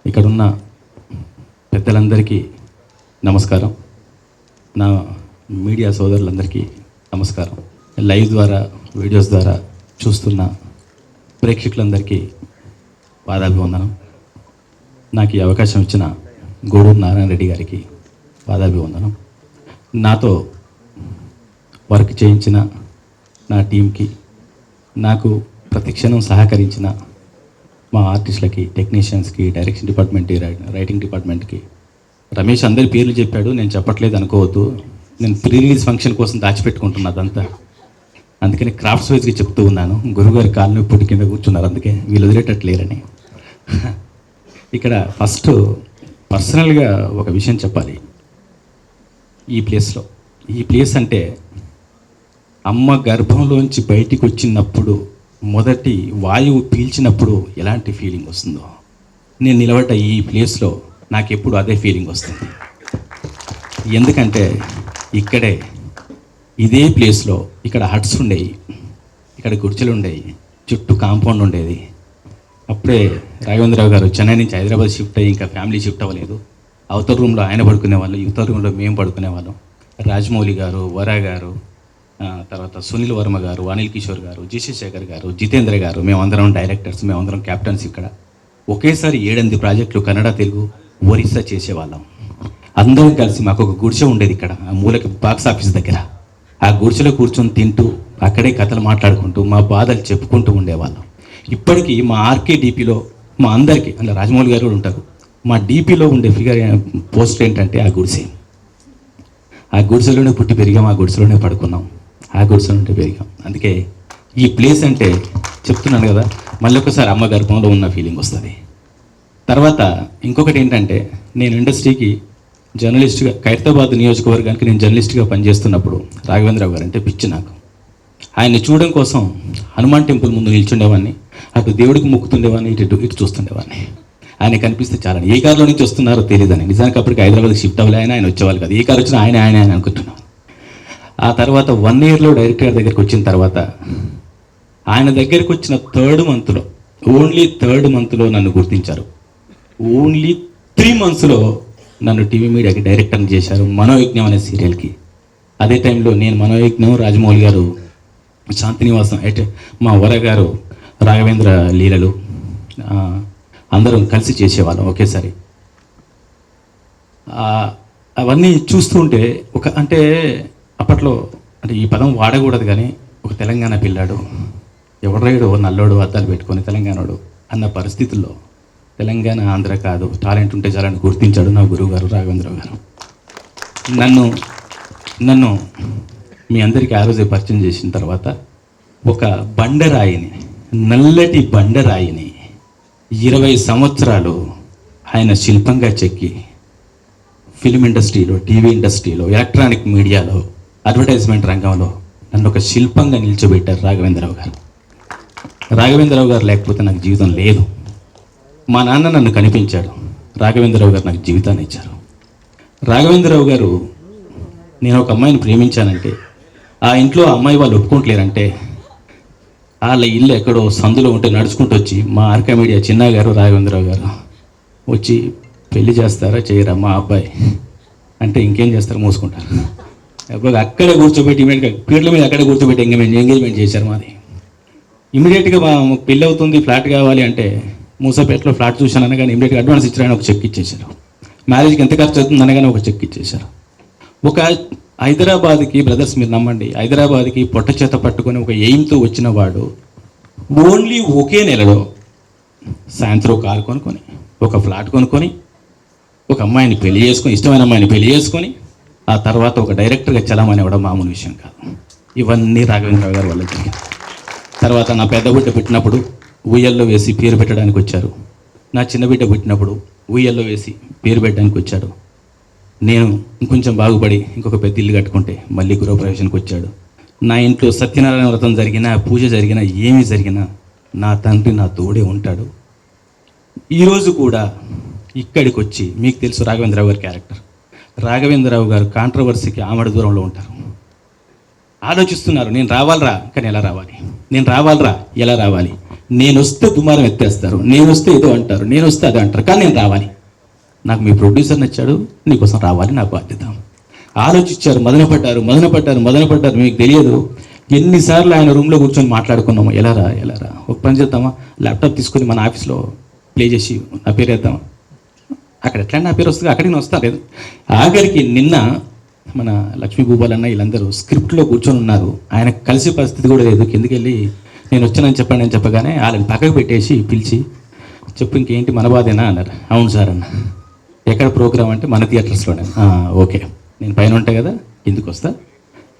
ఇక్కడున్న పెద్దలందరికీ నమస్కారం. నా మీడియా సోదరులందరికీ నమస్కారం. లైవ్ ద్వారా వీడియోస్ ద్వారా చూస్తున్న ప్రేక్షకులందరికీ పాదాభివందనం. నాకు ఈ అవకాశం ఇచ్చిన గూడూరు నారాయణ రెడ్డి గారికి పాదాభివందనం. నాతో వర్క్ చేయించిన నా టీంకి, నాకు ప్రతిక్షణం సహకరించిన మా ఆర్టిస్టులకి, టెక్నీషియన్స్కి, డైరెక్షన్ డిపార్ట్మెంట్కి, రైటింగ్ డిపార్ట్మెంట్కి. రమేష్ అందరి పేర్లు చెప్పాడు, నేను చెప్పట్లేదు అనుకోవద్దు. నేను ప్రీ రిలీజ్ ఫంక్షన్ కోసం దాచిపెట్టుకుంటున్నా అదంతా. అందుకని క్రాఫ్ట్స్ వైజ్గా చెప్తూ ఉన్నాను. గురువుగారి కాళ్ళని పొట్టి కింద కూర్చున్నారు, అందుకే వీళ్ళు వదిలేటట్లేరని. ఇక్కడ ఫస్ట్ పర్సనల్గా ఒక విషయం చెప్పాలి. ఈ ప్లేస్ అంటే అమ్మ గర్భంలోంచి బయటికి వచ్చినప్పుడు మొదటి వాయువు పీల్చినప్పుడు ఎలాంటి ఫీలింగ్ వస్తుందో, నేను నిలబడ్డ ఈ ప్లేస్లో నాకు ఎప్పుడు అదే ఫీలింగ్ వస్తుంది. ఎందుకంటే ఇక్కడే ఇదే ప్లేస్లో ఇక్కడ హట్స్ ఉండేవి, ఇక్కడ గుడిచెలు ఉండేవి, చుట్టూ కాంపౌండ్ ఉండేది. అప్పుడే రాఘవేంద్రరావు గారు చెన్నై నుంచి హైదరాబాద్ షిఫ్ట్ అయ్యి ఇంకా ఫ్యామిలీ షిఫ్ట్ అవ్వలేదు. అవతల రూమ్లో ఆయన పడుకునేవాళ్ళు, యువతల రూమ్లో మేము పడుకునేవాళ్ళం. రాజమౌళి గారు, వరా గారు, తర్వాత సునీల్ వర్మ గారు, అనిల్ కిషోర్ గారు, జీసీ శేఖర్ గారు, జితేంద్ర గారు, మేమందరం డైరెక్టర్స్, మేమందరం క్యాప్టెన్స్. ఇక్కడ ఒకేసారి 7-8 ప్రాజెక్టులు కన్నడ, తెలుగు, ఒరిస్సా చేసేవాళ్ళం. అందరం కలిసి మాకు ఒక గుడిసె ఉండేది ఇక్కడ ఆ మూలకి బాక్స్ ఆఫీస్ దగ్గర. ఆ గుడిసెలో కూర్చొని తింటూ అక్కడే కథలు మాట్లాడుకుంటూ మా బాధలు చెప్పుకుంటూ ఉండేవాళ్ళం. ఇప్పటికీ మా ఆర్కే డీపీలో మా అందరికీ, అందులో రాజమౌళి గారు కూడా ఉంటారు, మా డీపీలో ఉండే ఫిగర్ పోస్టర్ ఏంటంటే ఆ గుడిసె. ఆ గుడిసెలోనే పుట్టి పెరిగాం, ఆ గుడిసెలోనే పడుకున్నాం, ఆ గుడిసెలోనే పెరిగాం. అందుకే ఈ ప్లేస్ అంటే చెప్తున్నాను కదా, మళ్ళీ ఒకసారి అమ్మ గర్భంలో ఉన్న ఫీలింగ్ వస్తుంది. తర్వాత ఇంకొకటి ఏంటంటే, నేను ఇండస్ట్రీకి జర్నలిస్ట్గా, ఖైరతాబాద్ నియోజకవర్గానికి నేను జర్నలిస్ట్గా పనిచేస్తున్నప్పుడు రాఘవేంద్రరావు గారు అంటే పిచ్చి నాకు. ఆయన్ని చూడడం కోసం హనుమాన్ టెంపుల్ ముందు నిల్చుండేవాడిని, అటు దేవుడికి మొక్కుతుండేవాడిని, ఇటు చూస్తుండేవాడిని. ఆయన కనిపిస్తే చాలా, ఏ కారులో నుంచి వస్తున్నారో తెలియదని. నిజానికి అప్పటికి హైదరాబాద్కి షిఫ్ట్ అవ్వలే, ఆయన వచ్చేవాళ్ళు కాదు. ఏ కారు వచ్చినా ఆయన అనుకుంటున్నాను. ఆ తర్వాత 1 ఇయర్లో డైరెక్టర్ గారి దగ్గరికి వచ్చిన తర్వాత, ఆయన దగ్గరికి వచ్చిన ఓన్లీ థర్డ్ మంత్లో నన్ను గుర్తించారు. ఓన్లీ 3 మంత్స్లో నన్ను టీవీ మీడియాకి డైరెక్టర్ని చేశారు, మనోయజ్ఞం అనే సీరియల్కి. అదే టైంలో నేను మనోయజ్ఞం, రాజమౌళి గారు శాంతినివాసం, మా వర గారు రాఘవేంద్ర లీలలు, అందరం కలిసి చేసేవాళ్ళం ఒకేసారి. అవన్నీ చూస్తూ ఉంటే అంటే అప్పట్లో, అంటే ఈ పదం వాడకూడదు కానీ, ఒక తెలంగాణ పిల్లాడు, ఎవడరాయుడు నల్లోడు అద్దాలు పెట్టుకొని తెలంగాణోడు అన్న పరిస్థితుల్లో, తెలంగాణ ఆంధ్ర కాదు, టాలెంట్ ఉంటే చాలని గుర్తించాడు నా గురువు గారు రాఘవేంద్రరావు గారు. నన్ను మీ అందరికీ ఆ రోజే పరిచయం చేసిన తర్వాత, ఒక బండరాయిని, నల్లటి బండరాయిని 20 సంవత్సరాలు ఆయన శిల్పంగా చెక్కి ఫిల్మ్ ఇండస్ట్రీలో, టీవీ ఇండస్ట్రీలో, ఎలక్ట్రానిక్ మీడియాలో, అడ్వర్టైజ్మెంట్ రంగంలో నన్ను ఒక శిల్పంగా నిల్చోబెట్టారు రాఘవేంద్రరావు గారు. రాఘవేంద్రరావు గారు లేకపోతే నాకు జీవితం లేదు. మా నాన్న నన్ను కనిపించాడు, రాఘవేంద్రరావు గారు నాకు జీవితాన్ని ఇచ్చారు. రాఘవేంద్రరావు గారు, నేను ఒక అమ్మాయిని ప్రేమించానంటే, ఆ ఇంట్లో అమ్మాయి వాళ్ళు ఒప్పుకోవట్లేరంటే, వాళ్ళ ఇల్లు ఎక్కడో సందులో ఉంటే నడుచుకుంటూ వచ్చి మా ఆర్కా మీడియా చిన్న గారు, రాఘవేంద్రరావు గారు వచ్చి, పెళ్లి చేస్తారా చేయరా మా అబ్బాయి అంటే, ఇంకేం చేస్తారు, మూసుకుంటారు. అబ్బాయి అక్కడే కూర్చోబెట్టి, ఇమీడియట్గా పీటల మీద అక్కడే కూర్చోబెట్టి ఎంగేజ్మెంట్ చేశారు మాది. ఇమీడియట్గా పెళ్ళి అవుతుంది, ఫ్లాట్ కావాలి అంటే, మూసాపేటలో ఫ్లాట్ చూశాను అనగానే ఇమీడియట్గా అడ్వాన్స్ ఇచ్చారని ఒక చెక్ ఇచ్చేశారు. మ్యారేజ్కి ఎంత ఖర్చు అవుతుంది అనగానే ఒక చెక్ ఇచ్చేశారు. ఒక హైదరాబాద్కి, బ్రదర్స్ మీరు నమ్మండి, హైదరాబాద్కి పొట్ట చేత పట్టుకొని ఒక ఎయిమ్తో వచ్చిన వాడు ఓన్లీ ఒకే నెలలో సాయంత్రం కారు కొనుక్కొని, ఒక ఫ్లాట్ కొనుక్కొని, ఒక అమ్మాయిని పెళ్లి చేసుకొని, ఇష్టమైన అమ్మాయిని పెళ్లి చేసుకొని, ఆ తర్వాత ఒక డైరెక్టర్గా చలామని అవ్వడం మామూలు విషయం కాదు. ఇవన్నీ రాఘవేంద్రరావు గారు వల్ల జరిగింది. తర్వాత నా పెద్ద బిడ్డ పుట్టినప్పుడు ఉయ్యల్లో వేసి పేరు పెట్టడానికి వచ్చారు. నా చిన్న బిడ్డ పుట్టినప్పుడు ఉయ్యల్లో వేసి పేరు పెట్టడానికి వచ్చాడు. నేను ఇంకొంచెం బాగుపడి ఇంకొక పెద్ద ఇల్లు కట్టుకుంటే మళ్ళీ గృహప్రవేశానికి వచ్చాడు. నా ఇంట్లో సత్యనారాయణ వ్రతం జరిగినా, పూజ జరిగినా, ఏమి జరిగినా నా తండ్రి నా తోడే ఉంటాడు. ఈరోజు కూడా ఇక్కడికి వచ్చి, మీకు తెలుసు రాఘవేంద్రరావు గారి క్యారెక్టర్, రాఘవేంద్రరావు గారు కాంట్రవర్సీకి ఆమడ దూరంలో ఉంటారు. ఆలోచిస్తున్నారు, నేను రావాలరా కానీ ఎలా రావాలి, నేను రావాలరా ఎలా రావాలి, నేను వస్తే దుమారం ఎత్తేస్తారు, నేను వస్తే ఏదో అంటారు, నేను వస్తే అదే అంటారు, కానీ నేను రావాలి. నాకు మీ ప్రొడ్యూసర్ నచ్చాడు, నీకోసం రావాలి, నా బాధ్యత. ఆలోచించారు, మదనపడ్డారు. మీకు తెలియదు ఎన్నిసార్లు ఆయన రూమ్లో కూర్చొని మాట్లాడుకున్నాము. ఎలారా ఒక పని చేద్దామా, ల్యాప్టాప్ తీసుకొని మన ఆఫీస్లో ప్లే చేసి నా పేరు వేద్దామా, అక్కడ ఎట్లా నా పేరు వస్తుంది, అక్కడికి నేను వస్తాను లేదు. ఆఖరికి నిన్న మన లక్ష్మీ భూపాల్ అన్న వీళ్ళందరూ స్క్రిప్ట్లో కూర్చొని ఉన్నారు. ఆయన కలిసే పరిస్థితి కూడా లేదు. కిందకి వెళ్ళి నేను వచ్చానని చెప్పండి అని చెప్పగానే వాళ్ళని పక్కకు పెట్టేసి పిలిచి చెప్పు ఇంకేంటి మన బాధేనా అన్నారు. అవును సార్ అన్న. ఎక్కడ ప్రోగ్రామ్ అంటే మన థియేటర్స్లోనే. ఓకే, నేను పైన ఉంటా కదా, కిందికి వస్తా,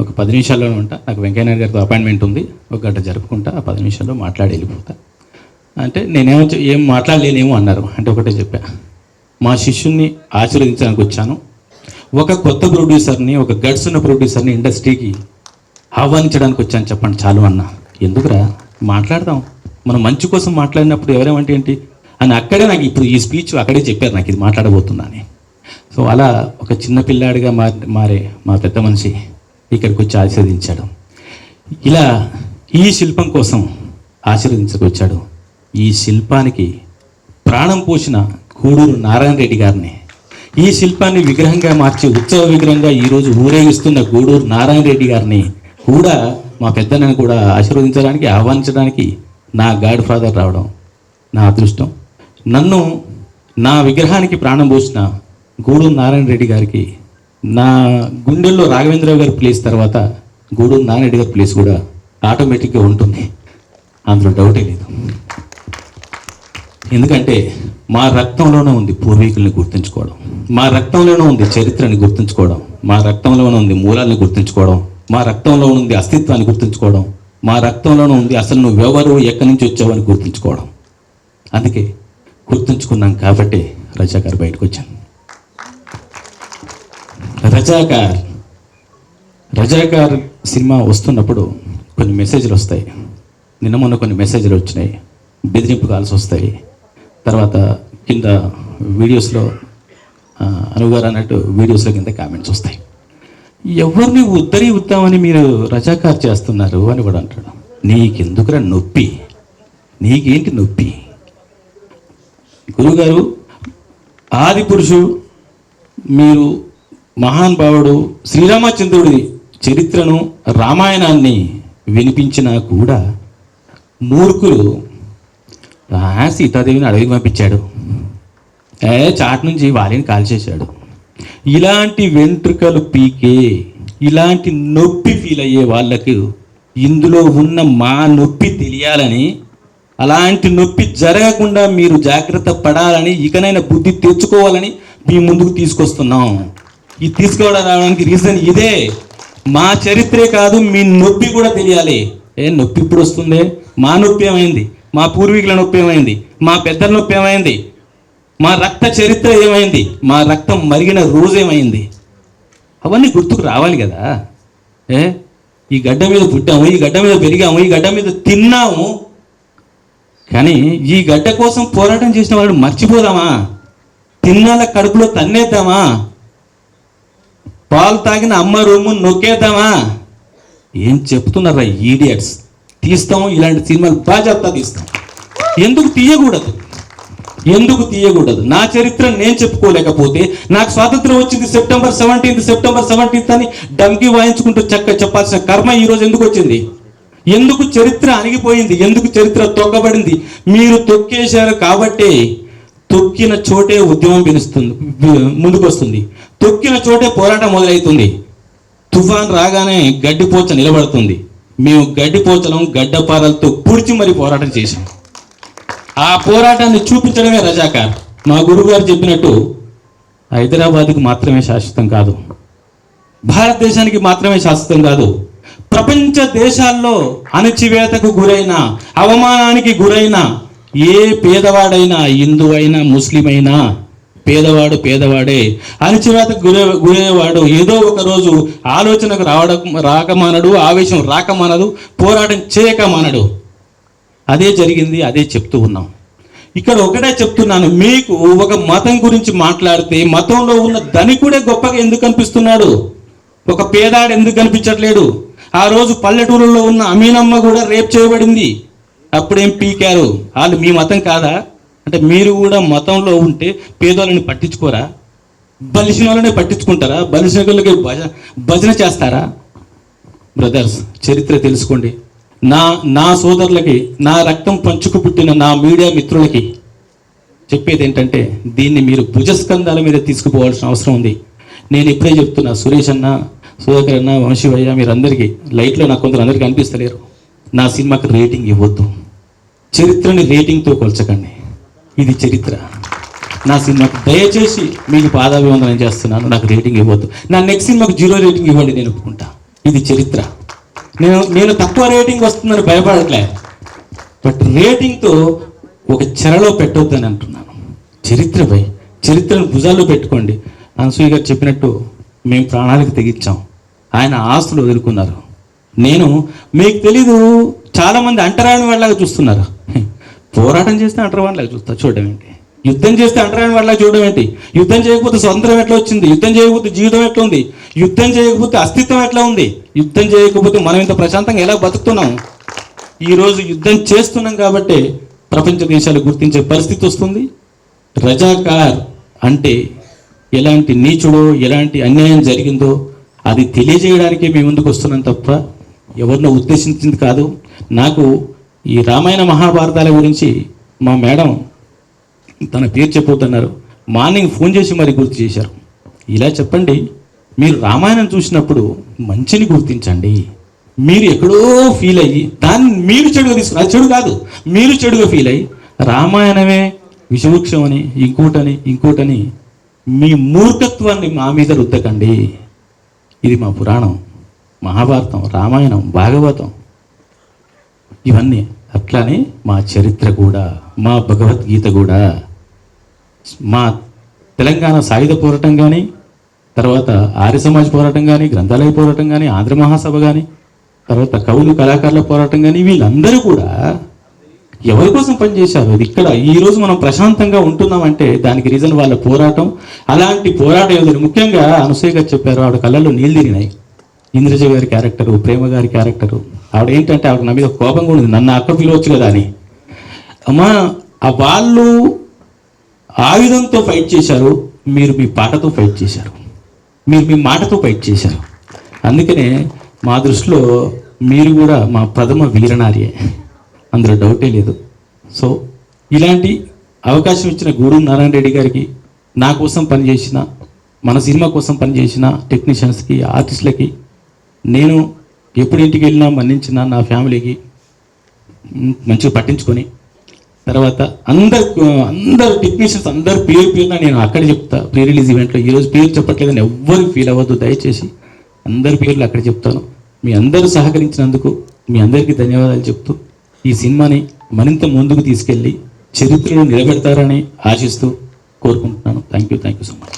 ఒక 10 నిమిషాల్లోనే ఉంటా, నాకు వెంకయ్య నాయుడు గారితో అపాయింట్మెంట్ ఉంది, ఒక గంట జరుపుకుంటా, ఆ 10 నిమిషాల్లో మాట్లాడి వెళ్ళిపోతా అంటే ఏం మాట్లాడలేనేమో అన్నారు. అంటే ఒకటే చెప్పా, మా శిష్యుణ్ణి ఆశీర్వదించడానికి వచ్చాను. ఒక కొత్త ప్రొడ్యూసర్ని, ఒక గట్స్ ఉన్న ప్రొడ్యూసర్ని ఇండస్ట్రీకి ఆహ్వానించడానికి వచ్చాను చెప్పండి చాలు అన్న. ఎందుకురా, మాట్లాడదాం, మనం మంచి కోసం మాట్లాడినప్పుడు ఎవరేమంటే ఏంటి అని అక్కడే నాకు ఇప్పుడు ఈ స్పీచ్ అక్కడే చెప్పారు నాకు ఇది మాట్లాడబోతున్నా అని. సో అలా ఒక చిన్న పిల్లాడిగా మారే మా పెద్ద మనిషి ఇక్కడికి వచ్చి ఆశీర్వదించాడు. ఇలా ఈ శిల్పం కోసం ఆశీర్వదించకొచ్చాడు. ఈ శిల్పానికి ప్రాణం పోసిన గూడూరు నారాయణ రెడ్డి గారిని, ఈ శిల్పాన్ని విగ్రహంగా మార్చి ఉత్సవ విగ్రహంగా ఈరోజు ఊరేగిస్తున్న గూడూరు నారాయణ రెడ్డి గారిని కూడా మా పెద్దనని కూడా ఆశీర్వదించడానికి, ఆహ్వానించడానికి నా గాడ్ ఫాదర్ రావడం నా అదృష్టం. నన్ను నా విగ్రహానికి ప్రాణం పోసిన గూడూరు నారాయణ రెడ్డి గారికి నా గుండెల్లో రాఘవేంద్రరావు గారి ప్లేస్ తర్వాత గూడూరు నారాయణ రెడ్డి గారి ప్లేస్ కూడా ఆటోమేటిక్గా ఉంటుంది, అందులో డౌటే లేదు. ఎందుకంటే మా రక్తంలోనే ఉంది పూర్వీకుల్ని గుర్తుంచుకోవడం, మా రక్తంలోనే ఉంది చరిత్రని గుర్తుంచుకోవడం, మా రక్తంలోనే ఉంది మూలాలను గుర్తుంచుకోవడం, మా రక్తంలో ఉంది అస్తిత్వాన్ని గుర్తుంచుకోవడం, మా రక్తంలోనే ఉంది అసలు నువ్వెవరు ఎక్కడి నుంచి వచ్చావని గుర్తుంచుకోవడం. అందుకే గుర్తుంచుకున్నాం కాబట్టి రజాకార్ బయటకు వచ్చాను. రజాకార్ సినిమా వస్తున్నప్పుడు కొన్ని మెసేజ్లు వస్తాయి. నిన్న మొన్న కొన్ని మెసేజ్లు వచ్చినాయి, బెదిరింపు కాల్స్ వస్తాయి. తర్వాత కింద వీడియోస్లో అనుగారు అన్నట్టు వీడియోస్లో కింద కామెంట్స్ వస్తాయి. ఎవరిని ఉద్ధరిద్దామని మీరు రజాకార్ చేస్తున్నారు అని కూడా అంటాడు. నీకెందుకురా నొప్పి, నీకేంటి నొప్పి? గురుగారు ఆది పురుషుడు, మీరు మహానుభావుడు, శ్రీరామచంద్రుడి చరిత్రను రామాయణాన్ని వినిపించినా కూడా మూర్ఖులు సీతాదేవిని అడవికి పంపించాడు, చాట్ నుంచి వాలిని కాల్చేశాడు. ఇలాంటి వెంట్రుకలు పీకే, ఇలాంటి నొప్పి ఫీల్ అయ్యే వాళ్ళకు ఇందులో ఉన్న మా నొప్పి తెలియాలని, అలాంటి నొప్పి జరగకుండా మీరు జాగ్రత్త పడాలని, ఇకనైనా బుద్ధి తెచ్చుకోవాలని మీ ముందుకు తీసుకొస్తున్నాం. ఈ తీసుకురావడానికి రీజన్ ఇదే. మా చరిత్రే కాదు, మీ నొప్పి కూడా తెలియాలి. నొప్పి ఇప్పుడు వస్తుంది, మా నొప్పి ఏమైంది, మా పూర్వీకుల నొప్పి ఏమైంది, మా పెద్దల నొప్పి ఏమైంది, మా రక్త చరిత్ర ఏమైంది, మా రక్తం మరిగిన రోజు ఏమైంది, అవన్నీ గుర్తుకు రావాలి కదా. ఈ గడ్డ మీద పుట్టాము, ఈ గడ్డ మీద పెరిగాము, ఈ గడ్డ మీద తిన్నాము, కానీ ఈ గడ్డ కోసం పోరాటం చేసిన వాళ్ళు మర్చిపోదామా? తిన్నాల కడుపులో తన్నేద్దామా? పాలు తాగిన అమ్మ రొమ్ము నొక్కేద్దామా? ఏం చెప్తున్నారా ఈడియట్స్? తీస్తాం, ఇలాంటి సినిమాలు బాజాప్తా తీస్తాం. ఎందుకు తీయకూడదు? నా చరిత్ర నేను చెప్పుకోలేకపోతే, నాకు స్వాతంత్రం వచ్చింది సెప్టెంబర్ 17 అని డమ్కి వాయించుకుంటూ చెప్పాల్సిన కర్మ ఈరోజు ఎందుకు వచ్చింది? ఎందుకు చరిత్ర అణిగిపోయింది? ఎందుకు చరిత్ర తొక్కబడింది? మీరు తొక్కేశారు కాబట్టి తొక్కిన చోటే ఉద్యమం ముందుకు వస్తుంది, తొక్కిన చోటే పోరాటం మొదలవుతుంది. తుఫాన్ రాగానే గడ్డిపోచ నిలబడుతుంది. మేము గడ్డిపోచలం గడ్డపారలతో పుడిచి మరి పోరాటం చేశాం. ఆ పోరాటాన్ని చూపించడమే రజాకార్. మా గురువుగారు చెప్పినట్టు హైదరాబాద్కి మాత్రమే శాశ్వతం కాదు, భారతదేశానికి మాత్రమే శాశ్వతం కాదు, ప్రపంచ దేశాల్లో అణచివేతకు గురైన, అవమానానికి గురైన ఏ పేదవాడైనా, హిందూ అయినా ముస్లిం అయినా, పేదవాడే. అణచివేతకు గురయ్యేవాడు ఏదో ఒక రోజు ఆలోచనకు రాకమానడు, ఆవేశం రాకమానదు, పోరాటం చేయకమానడు. అదే జరిగింది, అదే చెప్తూ ఉన్నాం. ఇక్కడ ఒకటే చెప్తున్నాను, మీకు ఒక మతం గురించి మాట్లాడితే మతంలో ఉన్న ధనికుడే గొప్పగా ఎందుకు కనిపిస్తున్నాడు? ఒక పేదాడు ఎందుకు కనిపించట్లేడు? ఆ రోజు పల్లెటూరులో ఉన్న అమీనమ్మ కూడా రేప్ చేయబడింది. అప్పుడేం పీకారు? వాళ్ళు మీ మతం కాదా? అంటే మీరు కూడా మతంలో ఉంటే పేదోళ్ళని పట్టించుకోరా? బలిసిన వాళ్ళనే పట్టించుకుంటారా? బలిసిన వాళ్ళకి భజన చేస్తారా? బ్రదర్స్, చరిత్ర తెలుసుకోండి. నా సోదరులకి, నా రక్తం పంచుకు పుట్టిన నా మీడియా మిత్రులకి చెప్పేది ఏంటంటే, దీన్ని మీరు భుజస్కంధాల మీద తీసుకుపోవాల్సిన అవసరం ఉంది. నేను ఇప్పుడే చెప్తున్నా, సురేష్ అన్న, సుధాకర్ అన్న, వంశీవయ్య, మీరందరికీ లైట్లో నాకు కొందరు కనిపిస్తలేరు. నా సినిమాకి రేటింగ్ ఇవ్వద్దు. చరిత్రని రేటింగ్తో కొల్చకండి. ఇది చరిత్ర. నా సినిమాకి దయచేసి మీకు పాదాభివందనం చేస్తున్నాను. నాకు రేటింగ్ ఇవ్వద్దు. నా నెక్స్ట్ సినిమాకు 0 రేటింగ్ ఇవ్వండి, నేను ఒప్పుకుంటా. ఇది చరిత్ర. నేను తక్కువ రేటింగ్ వస్తుందని భయపడట్లే, బట్ రేటింగ్తో ఒక చెరలో పెట్టొద్దని అంటున్నాను. చరిత్రపై, చరిత్రను భుజాల్లో పెట్టుకోండి. అనసూయ గారు చెప్పినట్టు మేము ప్రాణాలకు తెగించాం, ఆయన ఆస్తులు వదులుకున్నారు. నేను మీకు తెలీదు, చాలామంది అంటరాని వాళ్ళలాగా చూస్తున్నారు. పోరాటం చేస్తే అంటరానిలాగా చూస్తారు. చూడడం ఏంటి? యుద్ధం చేస్తే అంటరాని వాళ్ళలాగా చూడడం ఏంటి? యుద్ధం చేయకపోతే స్వతంత్రం ఎట్లా వచ్చింది? యుద్ధం చేయకపోతే జీవితం ఎట్లా ఉంది? యుద్ధం చేయకపోతే అస్తిత్వం ఎట్లా ఉంది? యుద్ధం చేయకపోతే మనం ఇంత ప్రశాంతంగా ఎలా బతుకుతున్నాం? ఈరోజు యుద్ధం చేస్తున్నాం కాబట్టి ప్రపంచ దేశాలు గుర్తించే పరిస్థితి వస్తుంది. రజాకార్ అంటే ఎలాంటి నీచుడో, ఎలాంటి అన్యాయం జరిగిందో అది తెలియజేయడానికే మేము ముందుకు వస్తున్నాం తప్ప ఎవరినో ఉద్దేశించింది కాదు. నాకు ఈ రామాయణ మహాభారతాల గురించి మా మేడం తన పేరు చెప్పొద్దన్నారు. మార్నింగ్ ఫోన్ చేసి మరి గుర్తు చేశారు. ఇలా చెప్పండి, మీరు రామాయణం చూసినప్పుడు మంచిని గుర్తించండి. మీరు ఎక్కడో ఫీల్ అయ్యి దాన్ని మీరు చెడుగా తీసుకుని, అది చెడు కాదు, మీరు చెడుగా ఫీల్ అయ్యి రామాయణమే విషవృక్షం అని, ఇంకోటని మీ మూర్ఖత్వాన్ని మా మీద రుద్దకండి. ఇది మా పురాణం, మహాభారతం, రామాయణం, భాగవతం, ఇవన్నీ. అట్లానే మా చరిత్ర కూడా, మా భగవద్గీత కూడా, మా తెలంగాణ సాయుధ పోరాటం కానీ, తర్వాత ఆర్య సమాజ్ పోరాటం కానీ, గ్రంథాలయ పోరాటం కానీ, ఆంధ్ర మహాసభ కానీ, తర్వాత కవులు కళాకారుల పోరాటం కానీ, వీళ్ళందరూ కూడా ఎవరి కోసం పనిచేశారు? అది ఇక్కడ ఈరోజు మనం ప్రశాంతంగా ఉంటున్నామంటే దానికి రీజన్ వాళ్ళ పోరాటం. అలాంటి పోరాట యోధులు, ముఖ్యంగా అనసూయ గారు చెప్పారు, ఆవిడ కళ్ళల్లో నీళ్ళు తిరిగినాయి. ఇంద్రజ గారి క్యారెక్టరు, ప్రేమ గారి క్యారెక్టరు, ఆవిడ ఏంటంటే ఆవిడ నా మీద కోపంగా ఉంది, నన్ను అక్క పిలవచ్చు కదా అని. అమ్మా, వాళ్ళు ఆయుధంతో ఫైట్ చేశారు, మీరు మీ పాటతో ఫైట్ చేశారు, మీరు మీ మాటతో ఫైట్ చేశారు. అందుకనే మా దృష్టిలో మీరు కూడా మా ప్రథమ వీరనారియే, అందులో డౌటే లేదు. సో ఇలాంటి అవకాశం ఇచ్చిన గూడూరు నారాయణ రెడ్డి గారికి, నా కోసం పనిచేసిన, మన సినిమా కోసం పనిచేసిన టెక్నీషియన్స్కి, ఆర్టిస్టులకి, నేను ఎప్పుడు ఇంటికి వెళ్ళినా మన్నించిన నా ఫ్యామిలీకి మంచిగా పట్టించుకొని, తర్వాత అందరు టెక్నీషియన్స్ అందరు పేరున నేను అక్కడ చెప్తా. ప్రీ రిలీజ్ ఈవెంట్లో ఈరోజు పేరు చెప్పట్లేదని ఎవ్వరు ఫీల్ అవ్వద్దు దయచేసి. అందరి పేర్లు అక్కడ చెప్తాను. మీ అందరూ సహకరించినందుకు మీ అందరికీ ధన్యవాదాలు చెప్తూ ఈ సినిమాని మరింత ముందుకు తీసుకెళ్ళి చరిత్రను నిలబెడతారని ఆశిస్తూ కోరుకుంటున్నాను. Thank you so much.